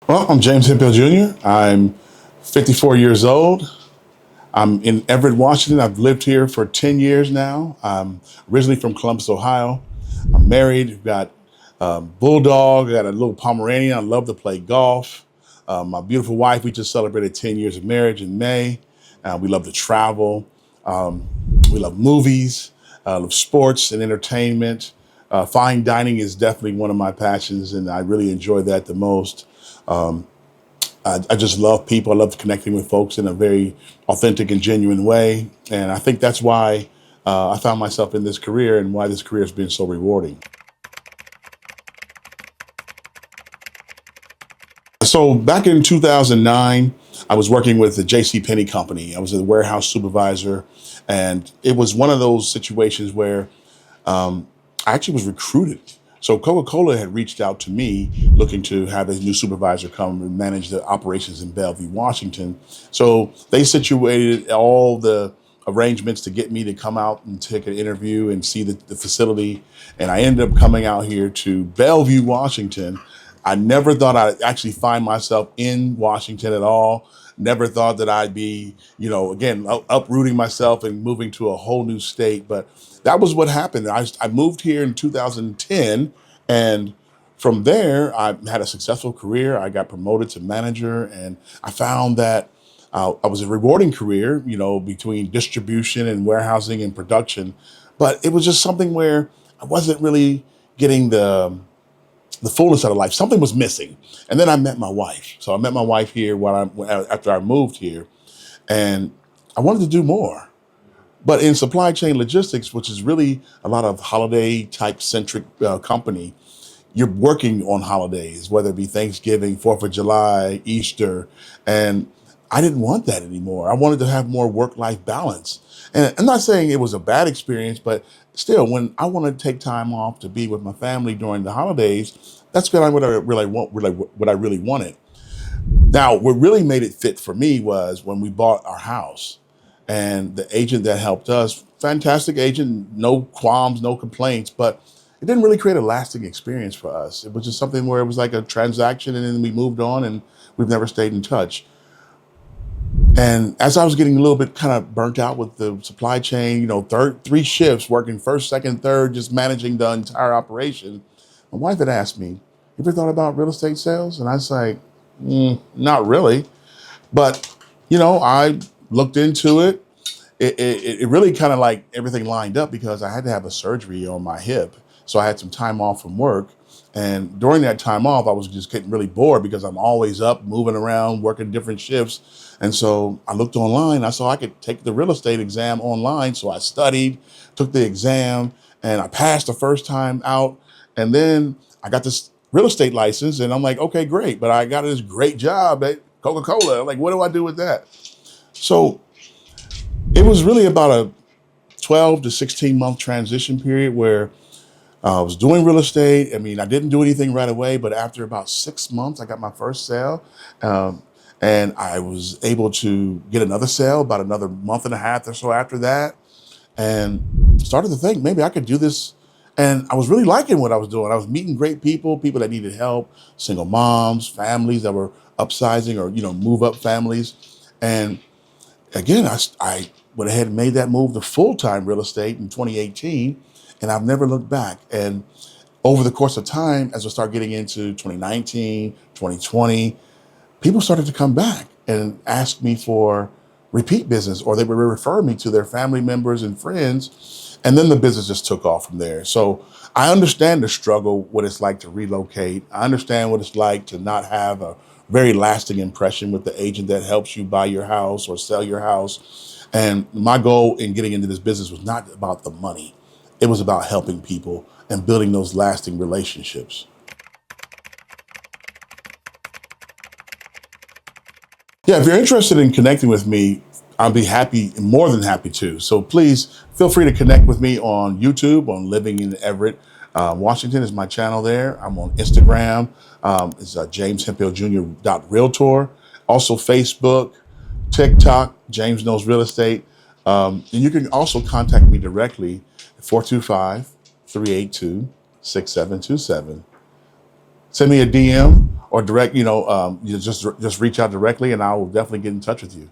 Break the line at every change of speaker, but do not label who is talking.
Well, I'm James Hemphill Jr. I'm 54 years old. I'm in Everett, Washington. I've lived here for 10 years now. I'm originally from Columbus, Ohio. I'm married. We've got a bulldog. I got a little Pomeranian. I love to play golf. My beautiful wife, we just celebrated 10 years of marriage in May. We love to travel. Um, we love movies, love sports and entertainment. Fine dining is definitely one of my passions, and I really enjoy that the most. Um, I just love people. I love connecting with folks in a very authentic and genuine way. And I think that's why I found myself in this career and why this career has been so rewarding. So back in 2009, I was working with the J.C. Penney company. I was a warehouse supervisor. And it was one of those situations where um, I actually was recruited. So Coca-Cola had reached out to me looking to have a new supervisor come and manage the operations in Bellevue, Washington. So they situated all the arrangements to get me to come out and take an interview and see the facility. And I ended up coming out here to Bellevue, Washington. I never thought I'd actually find myself in Washington at all. Never thought that I'd be, again, uprooting myself and moving to a whole new state. But that was what happened. I moved here in 2010, and from there, I had a successful career. I got promoted to manager, and I found that I was a rewarding career, between distribution and warehousing and production. But it was just something where I wasn't really getting the fullness of the life. Something was missing. And then I met my wife. So I met my wife here after I moved here, and I wanted to do more. But in supply chain logistics, which is really a lot of holiday type centric company, you're working on holidays, whether it be Thanksgiving, 4th of July, Easter. And I didn't want that anymore. I wanted to have more work life balance. And I'm not saying it was a bad experience, but still, when I want to take time off to be with my family during the holidays, that's what I really want, really what I really wanted. Now, what really made it fit for me was when we bought our house, and the agent that helped us, fantastic agent, no qualms, no complaints, but it didn't really create a lasting experience for us. It was just something where it was like a transaction and then we moved on and we've never stayed in touch. And as I was getting a little bit kind of burnt out with the supply chain, three shifts, working first, second, third, just managing the entire operation, my wife had asked me, "You ever thought about real estate sales?" And I was like, not really. But, I looked into it. It really kind of like everything lined up because I had to have a surgery on my hip. So I had some time off from work. And during that time off, I was just getting really bored because I'm always up, moving around, working different shifts. And so I looked online. I saw I could take the real estate exam online. So I studied, took the exam, and I passed the first time out. And then I got this real estate license, and I'm like, okay, great. But I got this great job at Coca-Cola. I'm like, what do I do with that? So it was really about a 12 to 16 month transition period where I was doing real estate. I mean, I didn't do anything right away, but after about 6 months, I got my first sale. Um, and I was able to get another sale about another month and a half or so after that, and started to think maybe I could do this. And I was really liking what I was doing. I was meeting great people, people that needed help, single moms, families that were upsizing or, move up families. And again, I went ahead and made that move to full-time real estate in 2018, and I've never looked back. And over the course of time, as I started getting into 2019, 2020, people started to come back and ask me for repeat business, or they would refer me to their family members and friends. And then the business just took off from there. So I understand the struggle, what it's like to relocate. I understand what it's like to not have a very lasting impression with the agent that helps you buy your house or sell your house. And my goal in getting into this business was not about the money. It was about helping people and building those lasting relationships. Yeah, if you're interested in connecting with me, I'll be happy, more than happy to. So please feel free to connect with me on YouTube, on Living in Everett. Washington is my channel there. I'm on Instagram. It's James Hemphill Jr. Realtor. Also Facebook, TikTok, James Knows Real Estate. And you can also contact me directly, 425 382 6727. Send me a DM or direct, you just reach out directly, and I will definitely get in touch with you.